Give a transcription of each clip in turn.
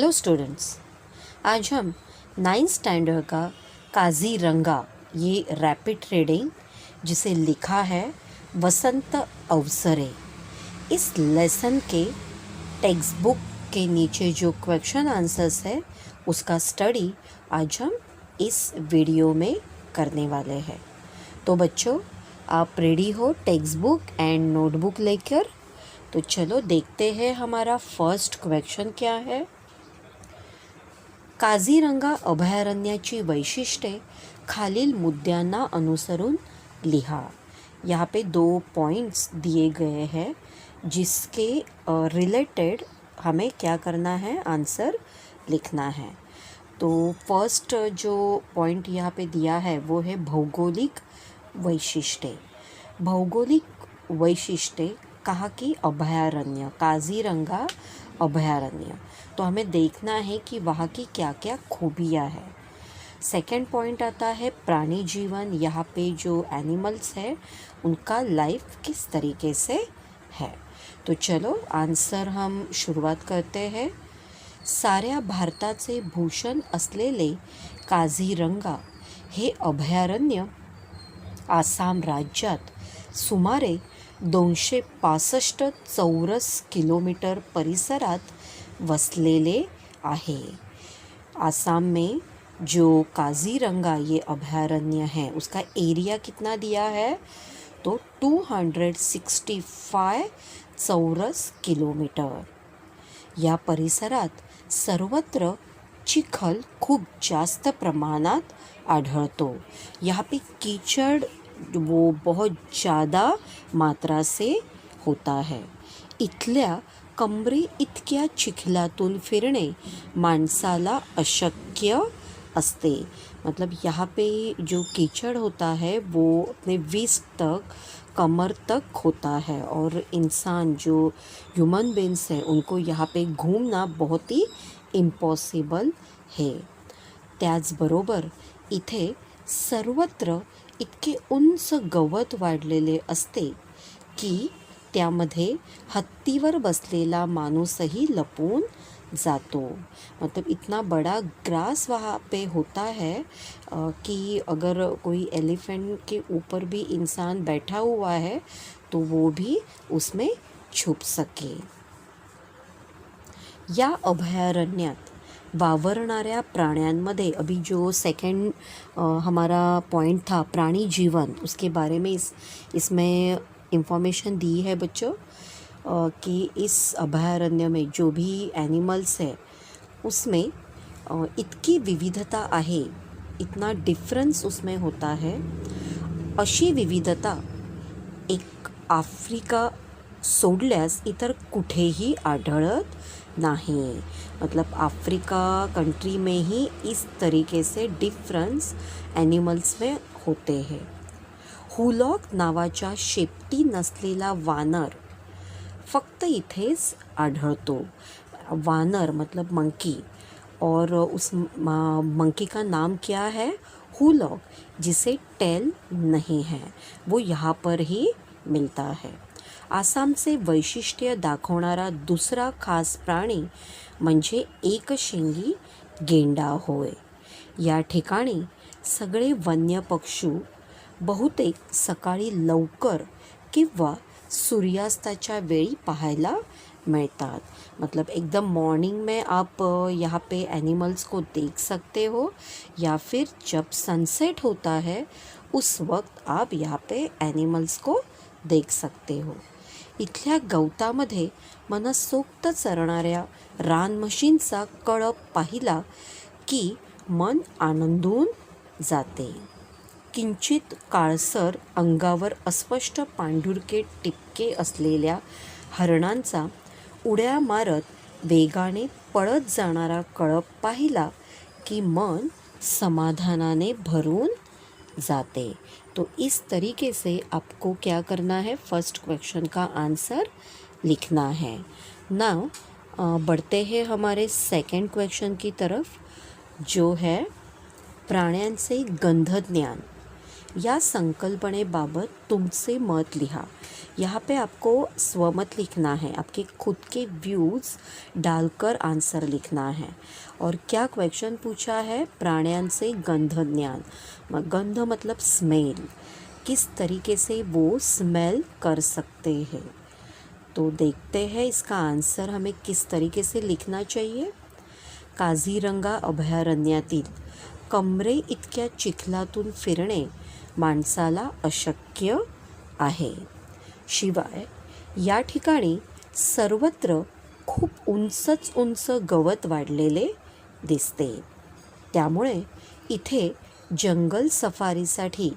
Hello students, आज हम 9th standard का काजीरंगा ये रैपिड रीडिंग जिसे लिखा है वसंत अवसरे, इस लेसन के टेक्स्ट बुक के नीचे जो क्वेश्चन आंसर्स है उसका स्टडी आज हम इस वीडियो में करने वाले हैं। तो बच्चों, आप रेडी हो टेक्स्ट बुक एंड नोटबुक लेकर? तो चलो देखते हैं हमारा फर्स्ट क्वेश्चन क्या है। काझीरंगा अभयारण्याची वैशिष्ट्ये खालील मुद्द्यांना अनुसरून लिहा। यहाँ पे 2 पॉइंट्स दिए गए हैं जिसके रिलेटेड हमें क्या करना है, आंसर लिखना है। तो फर्स्ट जो पॉइंट यहाँ पे दिया है वो है भौगोलिक वैशिष्ट्य। भौगोलिक वैशिष्ट्य कहा कि अभयारण्य, काजीरंगा अभयारण्य, तो हमें देखना है कि वहाँ की क्या क्या खूबियाँ हैं। सेकंड पॉइंट आता है प्राणी जीवन। यहाँ पे जो एनिमल्स है उनका लाइफ किस तरीके से है। तो चलो आंसर हम शुरुआत करते हैं। साऱ्या भारताचे भूषण असलेले काझीरंगा हे अभयारण्य आसाम राज्यात सुमारे 265 चौरस किलोमीटर परिसरात वसलेले आहे। आसाम में जो काजीरंगा ये अभयारण्य है उसका एरिया कितना दिया है, तो 265 चौरस किलोमीटर। या परिसरात सर्वत्र चिखल खूप जास्त प्रमाणात आढळतो। यहाँ पे कीचड़ वो बहुत ज़्यादा मात्रा से होता है। इथल्या कमरे इतक्या चिखलातून फिरणे माणसाला अशक्य असते। मतलब यहाँ पे जो कीचड़ होता है वो अपने विस्ट तक, कमर तक होता है और इंसान जो ह्यूमन बीइंग्स हैं उनको यहाँ पे घूमना बहुत ही इम्पॉसिबल है। त्याचबरोबर इथे सर्वत्र इतके उंच गवत वाढलेले असते की त्यामध्ये हत्तीवर बसलेला माणूसही लपून जातो। मतलब इतना बड़ा ग्रास वहाँ पे होता है कि अगर कोई एलिफेंट के ऊपर भी इंसान बैठा हुआ है तो वो भी उसमें छुप सके। या अभयारण्यात वावरणाऱ्या प्राण्यांमध्ये, अभी जो सेकंड हमारा पॉइंट था प्राणी जीवन, उसके बारे में इसमें इंफॉर्मेशन दी है बच्चों कि इस अभयारण्य में जो भी एनिमल्स है उसमें इतकी विविधता आहे, इतना डिफरेंस उसमें होता है। अशी विविधता एक आफ्रिका सोडल्यास इतर कुठेही आढळत नहीं। मतलब अफ्रीका कंट्री में ही इस तरीके से डिफरेंस एनिमल्स में होते हैं। हुलॉक नावाच्या शेपटी नसलेला वानर फक्त इथेच आढळतो। वानर मतलब मंकी, और उस मंकी का नाम क्या है, हुलॉक, जिसे टेल नहीं है, वो यहाँ पर ही मिलता है। आसामचे वैशिष्ट्य दाखवणारा दुसरा खास प्राणी म्हणजे एकशिंगी गेंडा होय। या ठिकाणी सगळे वन्य पक्षी बहुतेक सकाळी लवकर किंवा सूर्यास्ताच्या वेळी पाहायला मिलतात। मतलब एकदम मॉर्निंग में आप यहाँ पे एनिमल्स को देख सकते हो, या फिर जब सनसेट होता है उस वक्त आप यहाँ पे एनिमल्स को देख सकते हो। इथल्या गवतामध्ये मनसोक्त चरणाऱ्या रानमशींचा कळप पाहिला की मन आनंदून जाते। किंचित काळसर अंगावर अस्पष्ट पांढुरके टिपके असलेल्या हरणांचा उड्या मारत वेगाने पळत जाणारा कळप पाहिला कि मन समाधानाने भरून जाते। तो इस तरीके से आपको क्या करना है, फर्स्ट क्वेश्चन का आंसर लिखना है। नाउ बढ़ते हैं हमारे सेकंड क्वेश्चन की तरफ, जो है प्राण्यांचे गंध ज्ञान। या संकल्पनेबाबत तुमसे मत लिखा। यहाँ पे आपको स्वमत लिखना है, आपके खुद के व्यूज़ डालकर आंसर लिखना है। और क्या क्वेश्चन पूछा है? प्राण्यांचे गंध ज्ञान। गंध मतलब स्मेल, किस तरीके से वो स्मेल कर सकते हैं। तो देखते हैं इसका आंसर हमें किस तरीके से लिखना चाहिए। काझीरंगा अभयारण्यातील कमरे इतक्या चिखलातून फिरणे माणसाला अशक्य आहे। शिवाय या ठिकाणी सर्वत्र खूप उंचच उंच गवत वाढलेले दिसते, त्यामुळे इथे जंगल सफारीसाठी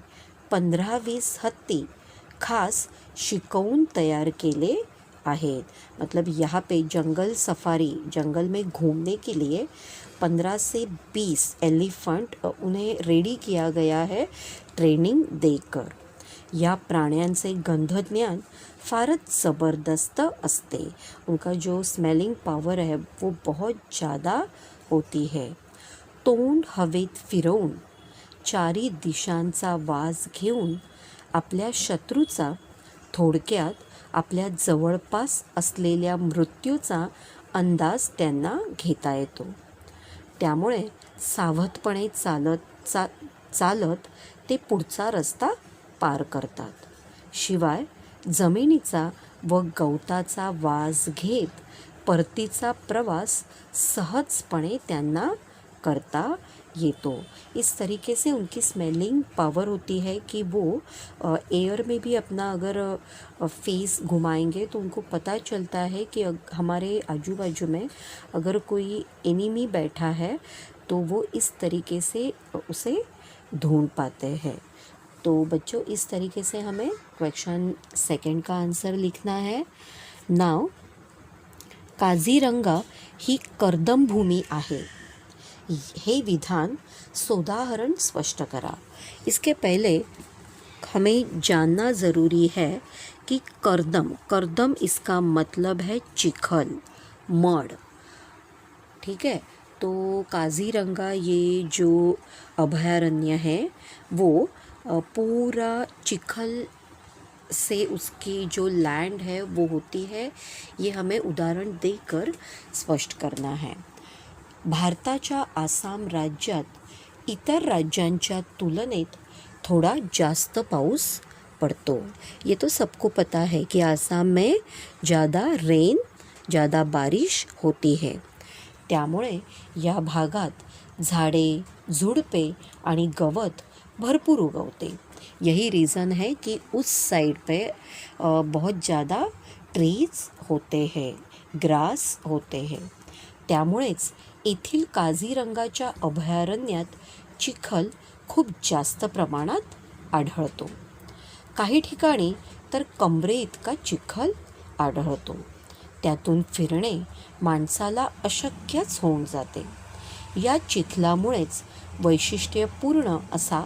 15-20 हत्ती खास शिकवून तैयार केले आहेत। मतलब यहाँ पे जंगल सफारी, जंगल में घूमने के लिए 15 से 20 एलिफंट उन्हें रेडी किया गया है ट्रेनिंग देकर। या प्राण्यांचे गंधज्ञान फारच ज़बरदस्त असते, उनका जो स्मेलिंग पावर है वो बहुत ज़्यादा होती है। तोंड हवेत फिरवून चारी दिशांचा वास घेऊन आपल्या शत्रूचा, थोडक्यात आपल्या जवळपास असलेल्या मृत्यूचा अंदाज त्यांना घेता येतो। त्यामुळे सावधपणे चालत ते पुढचा रस्ता पार करतात। शिवाय जमिनीचा व गवताचा वास घेत परतीचा प्रवास सहजपणे त्यांना करता येतो। इस तरीके से उनकी स्मेलिंग पावर होती है कि वो एयर में भी अपना अगर फेस घुमाएंगे तो उनको पता चलता है कि हमारे आजू बाजू में अगर कोई एनिमी बैठा है तो वो इस तरीके से उसे ढूंढ पाते हैं। तो बच्चों, इस तरीके से हमें क्वेश्चन सेकंड का आंसर लिखना है। नाव काझीरंगा ही कर्दमभूमी आहे, हे विधान सोदाहरण स्पष्ट करा। इसके पहले हमें जानना ज़रूरी है कि कर्दम इसका मतलब है चिखल, मड। ठीक है, तो काज़ीरंगा ये जो अभयारण्य है वो पूरा चिखल से उसकी जो लैंड है वो होती है, ये हमें उदाहरण देकर स्पष्ट करना है। भारताच्या आसाम राज्यात इतर राज्यांच्या तुलनेत थोड़ा जास्त पाऊस पड़तो। ये तो सबको पता है कि आसाम में ज़्यादा बारिश होती है। त्यामुळे या भागात झाडे, झुडपे आणि गवत भरपूर उगवते। यही रीज़न है कि उस साइड पे बहुत ज़्यादा ट्रीज होते हैं, ग्रास होते हैं। त्यामुळेच येथील काझीरंगाच्या अभयारण्यात चिखल खूप जास्त प्रमाणात आढळतो। काही ठिकाणी तर कमरे इतका चिखल आढळतो, त्यातून फिरणे माणसाला अशक्यच होऊन जाते। या चिखलामुळेच वैशिष्ट्यपूर्ण असा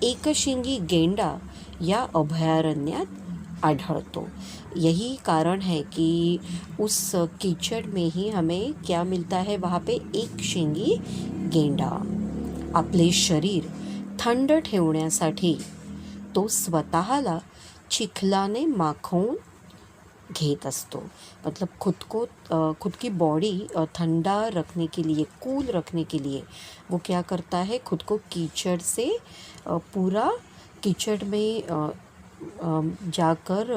एकशिंगी गेंडा या अभयारण्यात आढळतो। यही कारण है कि उस कीचड़ में ही हमें क्या मिलता है, वहाँ पे एक शिंगी गेंडा। आपले शरीर थंड ठेवण्यासाठी तो स्वतःला चिखलाने माखवून घेत असतो। मतलब खुद की बॉडी ठंडा रखने के लिए, कूल रखने के लिए वो क्या करता है, खुद को कीचड़ से पूरा कीचड़ में जाकर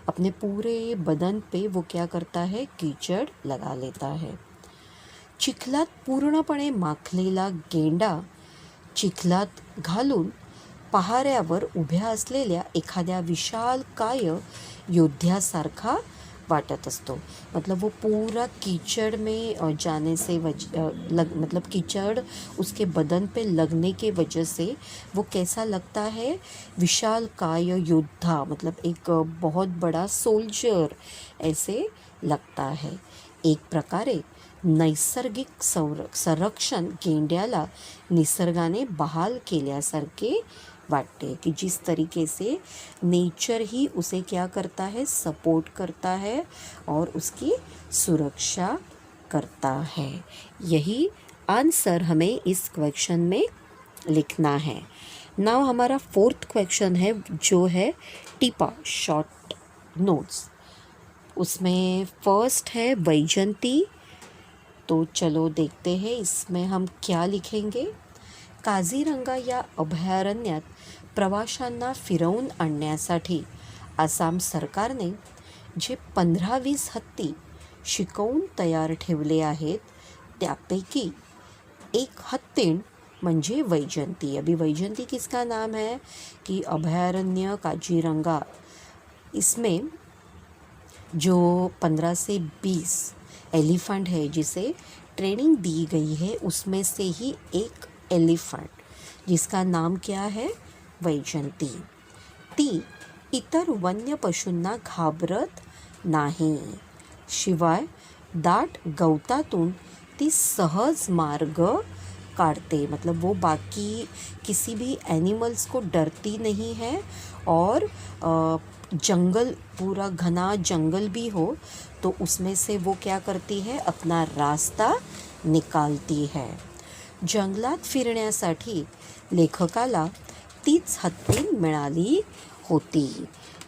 अपने पूरे बदन पे वो क्या करता है, कीचड़ लगा लेता है। चिखलात पूर्णपणे माखलेला गेंडा चिखलात घालून पहाऱ्यावर उभ्या असलेल्या एखाद्या विशालकाय योद्ध्यासारखा वाटत असतो। मतलब वो पूरा कीचड़ में जाने से मतलब कीचड़ उसके बदन पे लगने के वजह से वो कैसा लगता है, विशालकाय योद्धा, मतलब एक बहुत बड़ा सोल्जर ऐसे लगता है। एक प्रकारे नैसर्गिक संरक्षण गेंड्याला निसर्गाने बहाल केल्यासारखे वाटते, कि जिस तरीके से नेचर ही उसे क्या करता है, सपोर्ट करता है और उसकी सुरक्षा करता है। यही आंसर हमें इस क्वेश्चन में लिखना है। नाउ हमारा फोर्थ क्वेश्चन है जो है टीपा शॉर्ट नोट्स। उसमें फर्स्ट है वैजंती। तो चलो देखते हैं इसमें हम क्या लिखेंगे। काझीरंगा या अभयारण्यात प्रवाशांना फिरवून आणण्यासाठी आसाम सरकारने जे 15-20 हत्ती शिकवून तयार ठेवले आहेत त्यापैकी एक हत्तीण म्हणजे वैजंती। अभी वैजंती किसका नाम है कि अभयारण्य काजीरंगा, इसमें जो 15 से 20 एलिफेंट है जिसे ट्रेनिंग दी गई है उसमें से ही एक एलिफंट जिसका नाम क्या है वैजंती। ती इतर वन्य पशूंना घाबरत नाही, शिवाय दाट गवतातून ती सहज मार्ग काटते। मतलब वो बाकी किसी भी एनिमल्स को डरती नहीं है और जंगल पूरा घना जंगल भी हो तो उसमें से वो क्या करती है अपना रास्ता निकालती है। जंगलात फिरण्यासाठी लेखकाला तीच हत्ती मिळाली होती।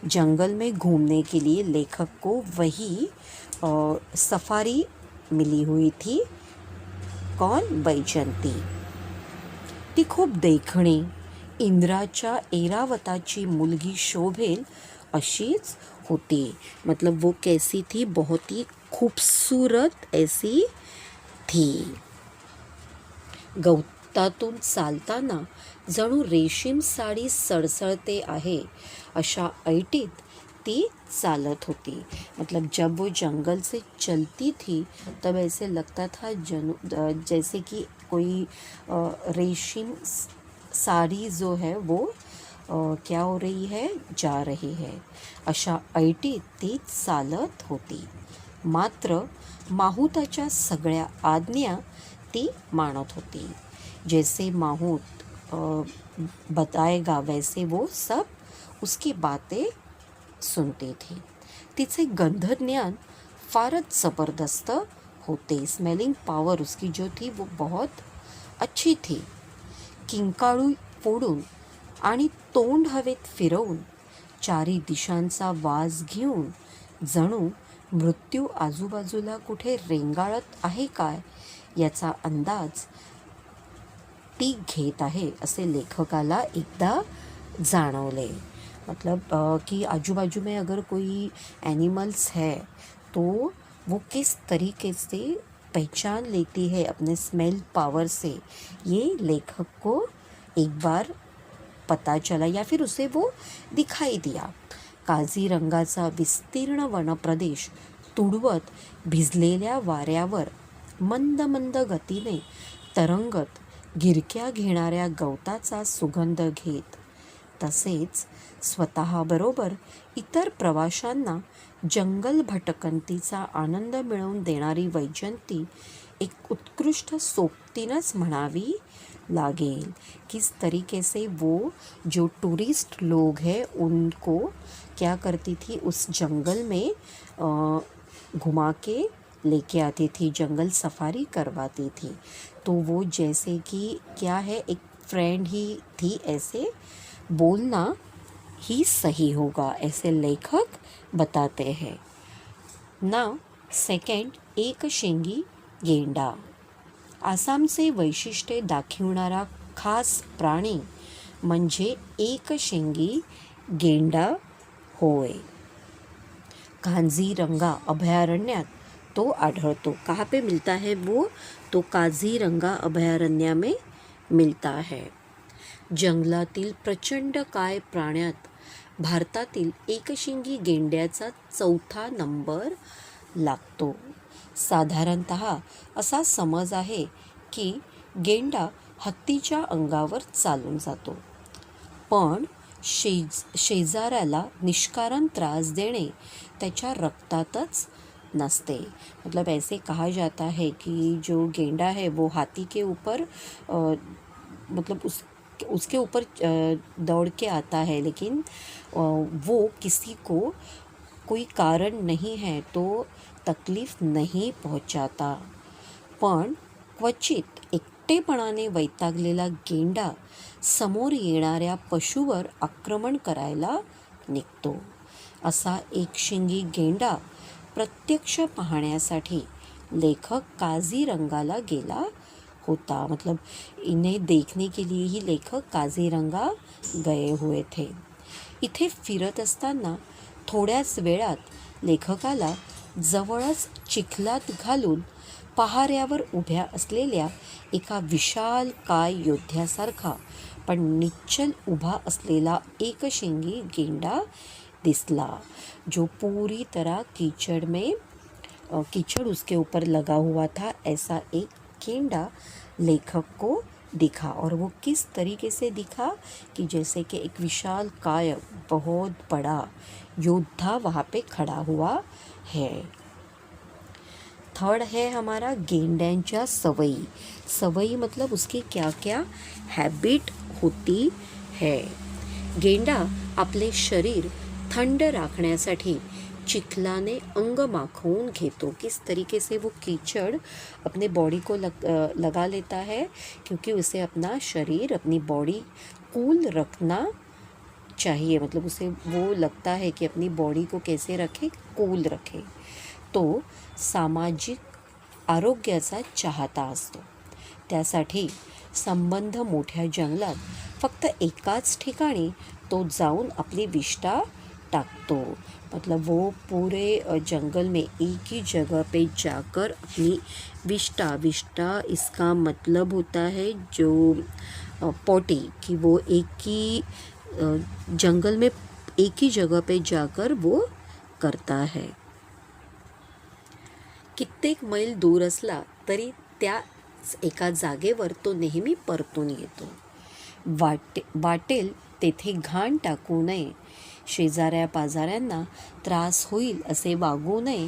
जंगल में घूमने के लिए लेखक को वही सफारी मिली हुई थी। कौन? वैजंती। ती खूप देखणी, इंद्राच्या ऐरावताची मुलगी शोभेल अशीच होती। मतलब वो कैसी थी? बहुत ही खूबसूरत ऐसी थी। गवतातून चालताना जणू रेशीम साडी सळसळते आहे अशा ऐटीत ती चालत होती। मतलब जब वो जंगल से चलती थी तब ऐसे लगता था जैसे कि कोई रेशीम साड़ी जो है वो क्या हो रही है? जा रही है। अशा ऐटीत ती चालत होती। मात्र माहूताच्या सगळ्या आज्ञा ती मानत होती। जैसे माहूत बताएगा वैसे वो सब उसकी बातें सुनती थी। तिचे गंधज्ञान फारच ज़बरदस्त होते। स्मेलिंग पावर उसकी जो थी वो बहुत अच्छी थी। किंकाळू फोडून आणि तोंड हवेत फिरवून चारी दिशांचा वास घेऊन जणू मृत्यू आजूबाजूला कुठे रेंगाळत आहे काय याचा अंदाज ती घेत आहे असे लेखकाला एकदा जाणवले। मतलब कि आजू बाजू में अगर कोई एनिमल्स है तो वो किस तरीके से पहचान लेती है अपने स्मेल पावर से, ये लेखक को एक बार पता चला या फिर उसे वो दिखाई दिया। काझीरंगाचा विस्तीर्ण वनप्रदेश तुडवत भिजलेल्या वाऱ्यावर मंद मंद गतीने तरंगत गिरक्या घेणाऱ्या गवताचा सुगंध घेत, तसेच स्वतःबरोबर इतर प्रवाशांना जंगल भटकंतीचा आनंद मिळवून देणारी वैजंती एक उत्कृष्ट सोबतीनच म्हणावी लागेल। किस तरीके से वो जो टूरिस्ट लोग हैं उनको क्या करती थी उस जंगल में घुमा के लेके आती थी, जंगल सफारी करवाती थी। तो वो जैसे कि क्या है एक फ्रेंड ही थी, ऐसे बोलना ही सही होगा ऐसे लेखक बताते हैं। नाउ सेकंड, एकशिंगी गेंडा। आसामचे वैशिष्ट्य दाखविणारा खास प्राणी म्हणजे एकशिंगी गेंडा होय। काझीरंगा अभयारण्यात तो आढळतो। कहाँ पे मिलता है वो? तो काझीरंगा अभयारण्य में मिलता है। जंगलातील प्रचंड काय प्राण्यात भारतातील एकशिंगी गेंड्याचा 4था नंबर लागतो। साधारणतः असा समज आहे की गेंडा हत्तीच्या अंगावर चालून जातो, पण शेजाऱ्याला निष्कारण त्रास देणे त्याच्या रक्तातच नसते। मतलब ऐसे कहा जाता है कि जो गेंडा है वो हाथी के ऊपर मतलब उसके ऊपर दौड़ के आता है, लेकिन वो किसी को कोई कारण नहीं है तो तकलीफ नहीं पहुंचाता। पण क्वचित एक एकटेपणाने वैतागलेला गेंडा समोर येणाऱ्या पशुवर आक्रमण करायला निघतो. असा एकशिंगी गेंडा प्रत्यक्ष पाहण्यासाठी लेखक काझीरंगाला गेला होता. मतलब इन्हें देखने के लिए ही लेखक काझीरंगा गए हुए थे. इथे फिरत असताना थोड्याच वेळात लेखकाला जवळच चिखलात घालून पहाऱ्यावर उभ्या असलेल्या एका विशालकाय योद्ध्यासारखा पण निश्चल उभा असलेला एकशिंगी गेंडा दिसला, जो पूरी तरह कीचड़ उसके ऊपर लगा हुआ था. ऐसा एक गेंडा लेखक को दिखा. और वो किस तरीके से दिखा कि जैसे कि एक विशाल काय बहुत बड़ा योद्धा वहाँ पे खड़ा हुआ है. थर्ड है हमारा गेंड्यांच्या सवयी. सवयी मतलब उसकी क्या क्या हैबिट होती है. गेंडा आपले शरीर थंड राखण्यासाठी चिखलाने अंग माखवून घेतो. किस तरीके से वो कीचड़ अपने बॉडी को लगा लेता है, क्योंकि उसे अपना शरीर, अपनी बॉडी कूल रखना चाहिए. मतलब उसे वो लगता है कि अपनी बॉडी को कैसे रखे, कूल रखे. तो सामाजिक आरोग्याचा चाहता असतो. त्यासाठी संबंध मोठ्या जंगलात फक्त एकाच ठिकाणी तो जाऊन आपली विष्ठा टाकतो. मतलब वो पूरे जंगल में एक ही जगह पे जाकर अपनी विष्ठा इसका मतलब होता है जो पोटी, कि वो एक ही जंगल में एक ही जगह पे जाकर वो करता है. कित्येक मैल दूर असला तरी त्याच एका जागेवर तो नेहमी परतून येतो. वाटेल तेथे घाण टाकू नये, शेजाऱ्या पाजाऱ्यांना त्रास होईल असे वागू नये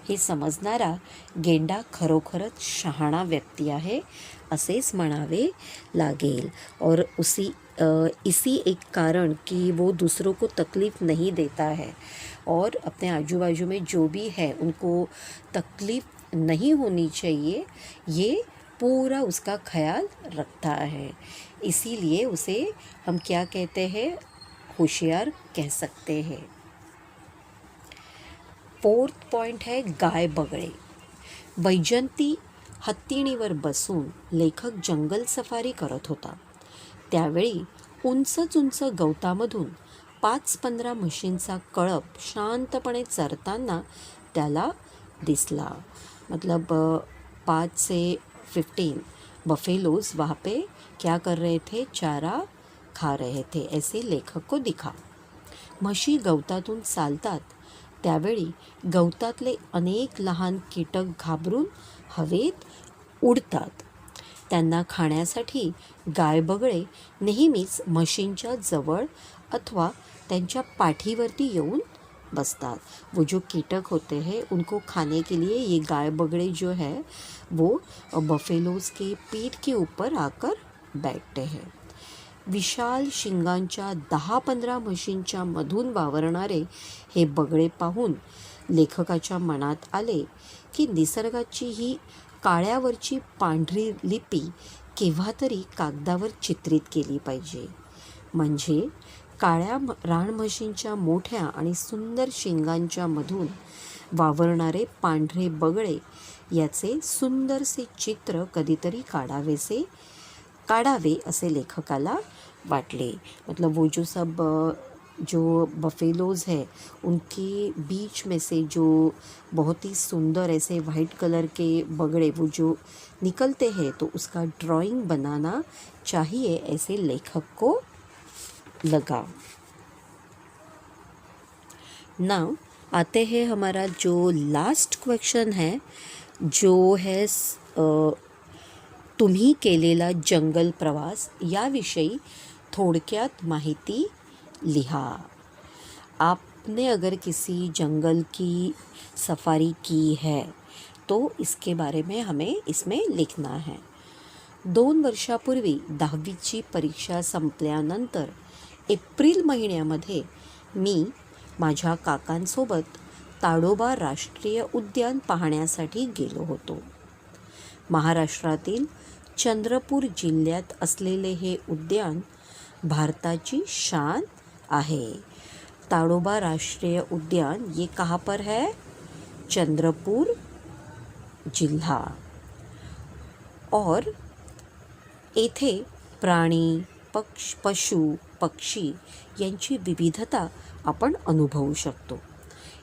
हे समजणारा गेंडा खरोखरच शहाणा व्यक्ती आहे असेच म्हणावे लागेल. और इसी एक कारण कि वो दूसरों को तकलीफ़ नहीं देता है और अपने आजू बाजू में जो भी है उनको तकलीफ़ नहीं होनी चाहिए, ये पूरा उसका ख्याल रखता है. इसीलिए उसे हम क्या कहते हैं, होशियार कह सकते हैं. फोर्थ पॉइंट है गाय बगळे. वैजंती हत्तीणीवर बसून लेखक जंगल सफारी करत होता. त्यावेळी उंच गवतामधून 5-15 म्हशींचा कळप शांतपणे चरताना त्याला दिसला. मतलब 5 से 15 बफेलोज वहाँ पे क्या कर रहे थे, चारा खा रहे थे, ऐसे लेखक को दिखा. म्हशी गवतातून चालतात त्यावेळी गवतातले अनेक लहान कीटक घाबरून हवेत उडतात. त्यांना खाण्यासाठी गायबगळे नेहमीच म्हशींच्या जवळ अथवा त्यांच्या पाठीवरती येऊन बसतात. वो जो कीटक होते हैं उनको खाने के लिए ये गाय बगड़े जो है वो बफेलोज के पीठ के ऊपर आकर बैठते हैं. विशाल शिंगांच्या 10-15 म्हशींच्या मधून वावरणारे हे बगळे पाहून लेखकाच्या मनात आले की निसर्गाची ही काळ्यावरची पांढरी लिपी केव्हा तरी कागदावर चित्रित केली पाहिजे. म्हणजे काळ्या रानम्हशींच्या मोठ्या आणि सुंदर शिंगांच्या मधून वावरणारे पांढरे बगळे याचे सुंदरसे चित्र कधीतरी काढावे असे लेखकाला वाटले. मतलब वो जो बफेलोज है उनके बीच में से जो बहुत ही सुंदर ऐसे वाइट कलर के बगड़े वो जो निकलते हैं तो उसका ड्राइंग बनाना चाहिए ऐसे लेखक को लगा. नाउ आते हैं हमारा जो लास्ट क्वेश्चन है, जो है तुम्ही केलेला जंगल प्रवास याविषयी थोडक्यात माहिती लिहा. आपने अगर किसी जंगल की सफारी की है तो इसके बारे में हमें इसमें लिखना है. 2 वर्षापूर्वी 10वीची परीक्षा संपल्यानंतर एप्रिल महिन्यामध्ये मी माझ्या काकांसोबत ताडोबा राष्ट्रीय उद्यान पाहण्यासाठी गेलो होतो. महाराष्ट्रातील चंद्रपूर जिल्ह्यात असलेले हे उद्यान भारताची शान आहे। ताडोबा राष्ट्रीय उद्यान ये कहाँ पर है? चंद्रपूर जिल्हा। और येथे प्राणी, पशु, पक्षी यांची विविधता आपण अनुभवू शकतो।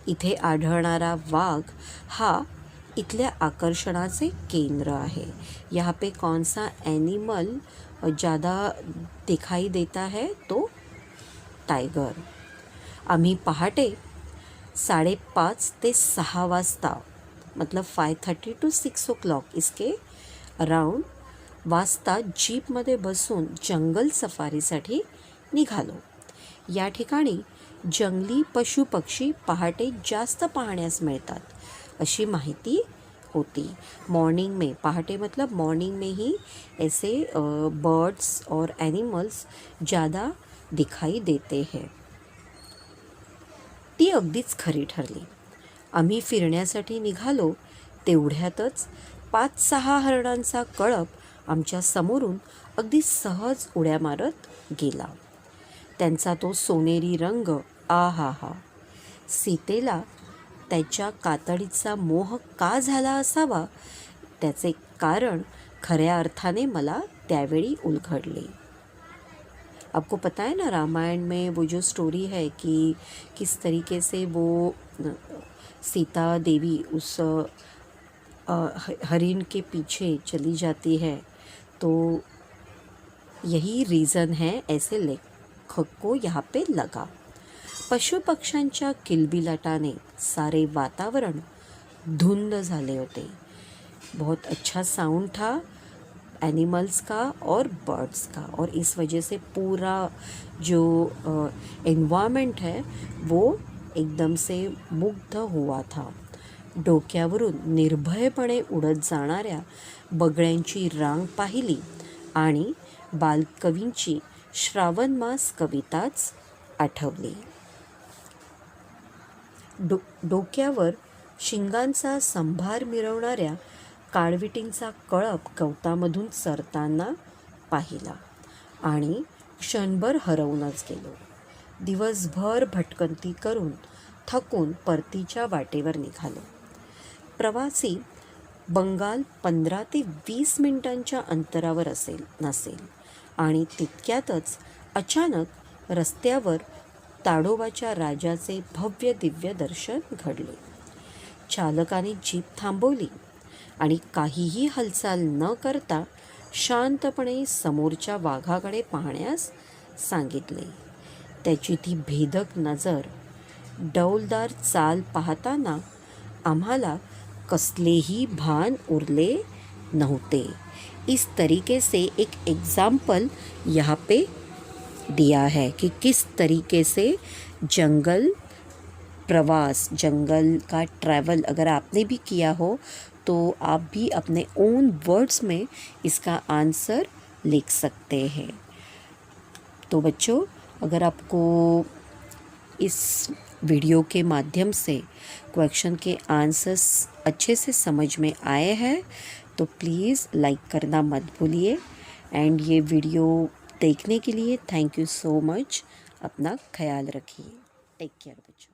इथे आढळणारा वाघ हा इथल्या आकर्षणाचे केंद्र आहे। यहाँ पे कौन सा एनिमल ज़्यादा दिखाई देता है? तो टायगर। आम्ही पहाटे 5:30 ते 6 वाजता मतलब 5:30 to 6 o'clock इसके अराउंड वाजता जीपमध्ये बसून जंगल सफारीसाठी निघालो। या ठिकाणी जंगली पशु पक्षी पहाटे जास्त पाहण्यास मिळतात अशी माहिती होती। मॉर्निंग में, पहाटे मतलब मॉर्निंग में ही ऐसे बर्ड्स और एनिमल्स ज़्यादा दिखाई देते हैं। ती अगदीच खरी ठरली। आम्ही फिरण्यासाठी निघालो तेवढ्यातच 5-6 हरणांचा कळप आमच्या समोरून अगदी सहज उड्या मारत गेला। त्यांचा तो सोनेरी रंग, आहाहा! सीतेला त्याच्या कातडीचा मोह का झाला असावा त्याचे कारण खऱ्या अर्थाने मला त्यावेळी उलगडले। आपको पता है ना, रामायण में वो जो स्टोरी है कि किस तरीके से वो सीता देवी उस हरिण के पीछे चली जाती है, तो यही रीज़न है ऐसे लेखक को यहाँ पे लगा। पशु पक्ष्यांच्या किलबिलाटाने सारे वातावरण धुंद झाले होते। बहुत अच्छा साउंड था एनिमल्स का और बर्ड्स का, और इस वजह से पूरा जो एनवायरनमेंट है वो एकदम से मुग्ध हुआ था। डोक्यावरून निर्भयपणे उडत जाणाऱ्या बगळ्यांची रांग पाहिली आणि बालकवींची श्रावणमास कविताच आठवली। डोक्यावर शिंगांचा संभार मिरवणाऱ्या काळविटींचा कळप गवतामधून चरताना पाहिला आणि क्षणभर हरवूनच गेलो। दिवसभर भटकंती करून थकून परतीच्या वाटेवर निघालो। प्रवासी बंगाल 15 ते 20 मिनिटांच्या अंतरावर नसेल आणि तितक्यातच अचानक रस्त्यावर ताडोबाच्या राजाचे भव्य दिव्य दर्शन घडले। चालकाने जीप थांबवली आणि काहीही हालचाल न करता शांतपणे समोरच्या वाघाकडे पाहण्यास सांगितले। त्याची ती भेदक नजर, डौलदार चाल पाहताना आम्हाला कसलेही भान उरले नव्हते। इस तरीके से एक एग्जाम्पल यहाँ पे दिया है कि किस तरीके से जंगल प्रवास, जंगल का ट्रैवल अगर आपने भी किया हो तो आप भी अपने ओन वर्ड्स में इसका आंसर लिख सकते हैं। तो बच्चों, अगर आपको इस वीडियो के माध्यम से क्वेश्चन के आंसर्स अच्छे से समझ में आए हैं तो प्लीज़ लाइक करना मत भूलिए। एंड ये वीडियो देखने के लिए थैंक यू सो मच। अपना ख्याल रखिए। टेक केयर बच्चों।